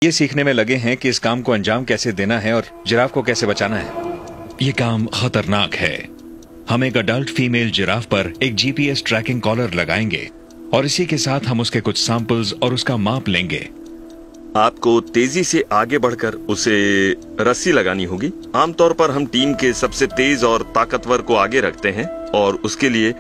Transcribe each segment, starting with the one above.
ये सीखने में लगे हैं कि इस काम को अंजाम कैसे देना है और जिराफ को कैसे बचाना है। ये काम खतरनाक है। हम एक अडल्ट फीमेल जिराफ पर एक जीपीएस ट्रैकिंग कॉलर लगाएंगे और इसी के साथ हम उसके कुछ सैंपल्स और उसका माप लेंगे। आपको तेजी से आगे बढ़कर उसे रस्सी लगानी होगी। आमतौर पर हम टीम के सबसे तेज और ताकतवर को आगे रखते हैं और उसके लिए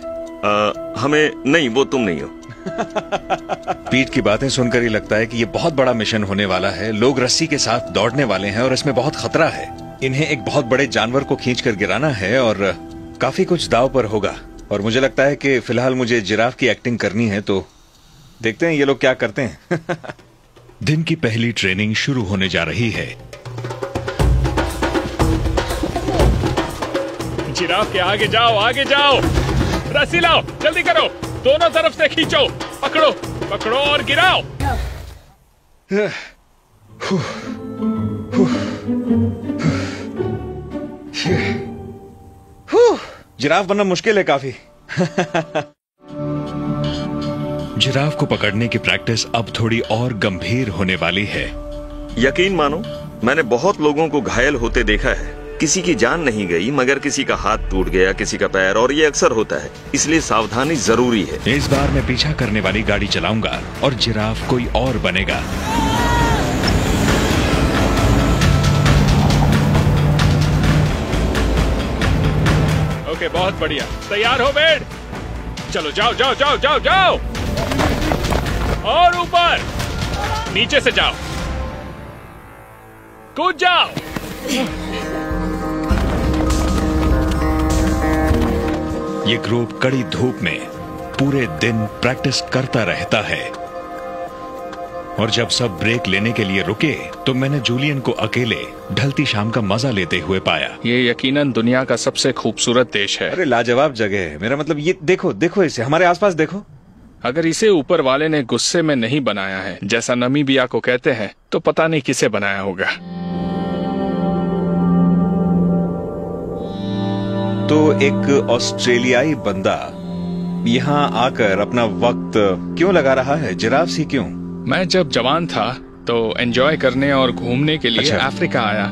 हमें नहीं, वो तुम नहीं हो। पीट की बातें सुनकर ही लगता है कि ये बहुत बड़ा मिशन होने वाला है। लोग रस्सी के साथ दौड़ने वाले हैं और इसमें बहुत खतरा है। इन्हें एक बहुत बड़े जानवर को खींचकर गिराना है और काफी कुछ दांव पर होगा। और मुझे लगता है कि फिलहाल मुझे जिराफ की एक्टिंग करनी है, तो देखते हैं ये लोग क्या करते हैं। दिन की पहली ट्रेनिंग शुरू होने जा रही है। जिराफ के आगे जाओ, आगे जाओ। रस्सी लाओ, जल्दी करो, दोनों तरफ से खींचो। पकड़ो पकड़ो और गिराओ। जिराफ बनना मुश्किल है काफी। जिराफ को पकड़ने की प्रैक्टिस अब थोड़ी और गंभीर होने वाली है। यकीन मानो, मैंने बहुत लोगों को घायल होते देखा है। किसी की जान नहीं गई, मगर किसी का हाथ टूट गया, किसी का पैर, और ये अक्सर होता है। इसलिए सावधानी जरूरी है। इस बार मैं पीछा करने वाली गाड़ी चलाऊंगा और जिराफ कोई और बनेगा। ओके, बहुत बढ़िया। तैयार हो बेड? चलो जाओ जाओ जाओ जाओ जाओ। और ऊपर, नीचे से जाओ, कूद जाओ। ये ग्रुप कड़ी धूप में पूरे दिन प्रैक्टिस करता रहता है और जब सब ब्रेक लेने के लिए रुके तो मैंने जूलियन को अकेले ढलती शाम का मजा लेते हुए पाया। ये यकीनन दुनिया का सबसे खूबसूरत देश है। अरे लाजवाब जगह है। मेरा मतलब ये देखो, देखो इसे, हमारे आसपास देखो। अगर इसे ऊपर वाले ने गुस्से में नहीं बनाया है, जैसा नमीबिया को कहते हैं, तो पता नहीं किसे बनाया होगा। तो एक ऑस्ट्रेलियाई बंदा यहाँ आकर अपना वक्त क्यों लगा रहा है? जिराफ सी क्यों? मैं जब जवान था तो एंजॉय करने और घूमने के लिए अफ्रीका आया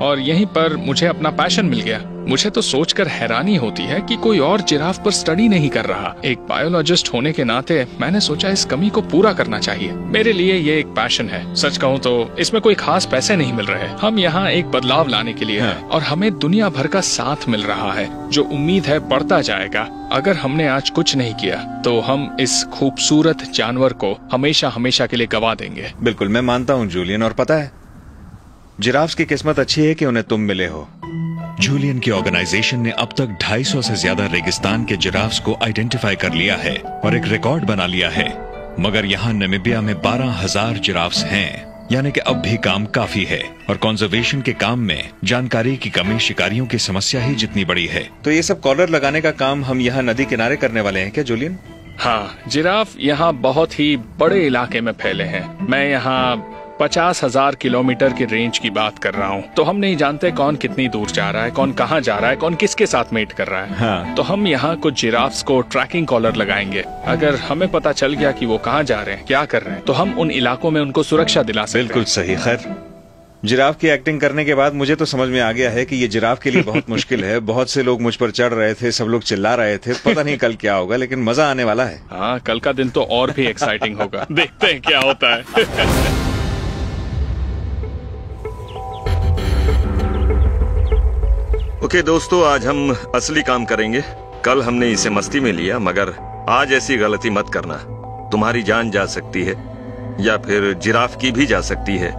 और यहीं पर मुझे अपना पैशन मिल गया। मुझे तो सोचकर हैरानी होती है कि कोई और जिराफ पर स्टडी नहीं कर रहा। एक बायोलॉजिस्ट होने के नाते मैंने सोचा इस कमी को पूरा करना चाहिए। मेरे लिए ये एक पैशन है। सच कहूँ तो इसमें कोई खास पैसे नहीं मिल रहे। हम यहाँ एक बदलाव लाने के लिए हैं और हमें दुनिया भर का साथ मिल रहा है, जो उम्मीद है बढ़ता जाएगा। अगर हमने आज कुछ नहीं किया तो हम इस खूबसूरत जानवर को हमेशा हमेशा के लिए गवा देंगे। बिल्कुल, मैं मानता हूँ जूलियन। और पता है, जिराफ की किस्मत अच्छी है कि उन्हें तुम मिले हो। जूलियन की ऑर्गेनाइजेशन ने अब तक 250 से ज्यादा रेगिस्तान के जिराफ्स को आइडेंटिफाई कर लिया है और एक रिकॉर्ड बना लिया है। मगर यहाँ नामीबिया में 12,000 जिराफ्स हैं, यानी कि अब भी काम काफी है। और कंजर्वेशन के काम में जानकारी की कमी शिकारियों की समस्या ही जितनी बड़ी है। तो ये सब कॉलर लगाने का काम हम यहाँ नदी किनारे करने वाले हैं क्या जूलियन? हाँ, जिराफ यहाँ बहुत ही बड़े इलाके में फैले हैं। मैं यहाँ 50,000 किलोमीटर की रेंज की बात कर रहा हूँ। तो हम नहीं जानते कौन कितनी दूर जा रहा है, कौन कहाँ जा रहा है, कौन किसके साथ मेट कर रहा है। हाँ। तो हम यहाँ कुछ जिराफ्स को ट्रैकिंग कॉलर लगाएंगे। अगर हमें पता चल गया कि वो कहाँ जा रहे हैं, क्या कर रहे हैं, तो हम उन इलाकों में उनको सुरक्षा दिला सकते हैं। बिल्कुल सही। खैर, जिराफ की एक्टिंग करने के बाद मुझे तो समझ में आ गया है कि ये जिराफ के लिए बहुत मुश्किल है। बहुत से लोग मुझ पर चढ़ रहे थे, सब लोग चिल्ला रहे थे। पता नहीं कल क्या होगा, लेकिन मजा आने वाला है। हाँ, कल का दिन तो और भी एक्साइटिंग होगा। देखते हैं क्या होता है। ओके दोस्तों, आज हम असली काम करेंगे। कल हमने इसे मस्ती में लिया, मगर आज ऐसी गलती मत करना। तुम्हारी जान जा सकती है या फिर जिराफ की भी जा सकती है।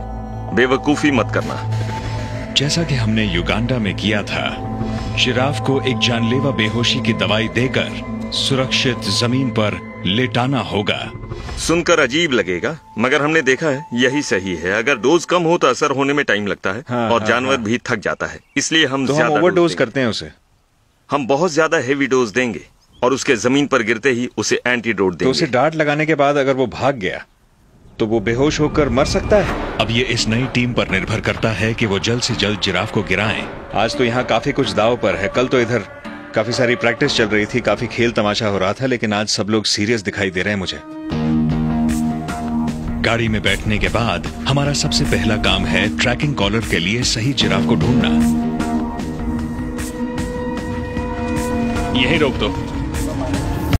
बेवकूफी मत करना। जैसा कि हमने युगांडा में किया था, जिराफ को एक जानलेवा बेहोशी की दवाई देकर सुरक्षित जमीन पर लेटाना होगा। सुनकर अजीब लगेगा, मगर हमने देखा है यही सही है। अगर डोज कम हो तो असर होने में टाइम लगता है। हाँ, और जानवर भी थक जाता है। इसलिए हम तो ज्यादा ओवरडोज करते हैं उसे। हम बहुत ज्यादा हेवी डोज देंगे और उसके जमीन पर गिरते ही उसे एंटीडोट देंगे। तो उसे डांट लगाने के बाद अगर वो भाग गया तो वो बेहोश होकर मर सकता है। अब ये इस नई टीम पर निर्भर करता है कि वो जल्द से जल्द जिराफ को गिराएं। आज तो यहाँ काफी कुछ दाव पर है। कल तो इधर काफी सारी प्रैक्टिस चल रही थी, काफी खेल तमाशा हो रहा था, लेकिन आज सब लोग सीरियस दिखाई दे रहे हैं मुझे। गाड़ी में बैठने के बाद हमारा सबसे पहला काम है ट्रैकिंग कॉलर के लिए सही जिराफ को ढूंढना। यही रोक दो।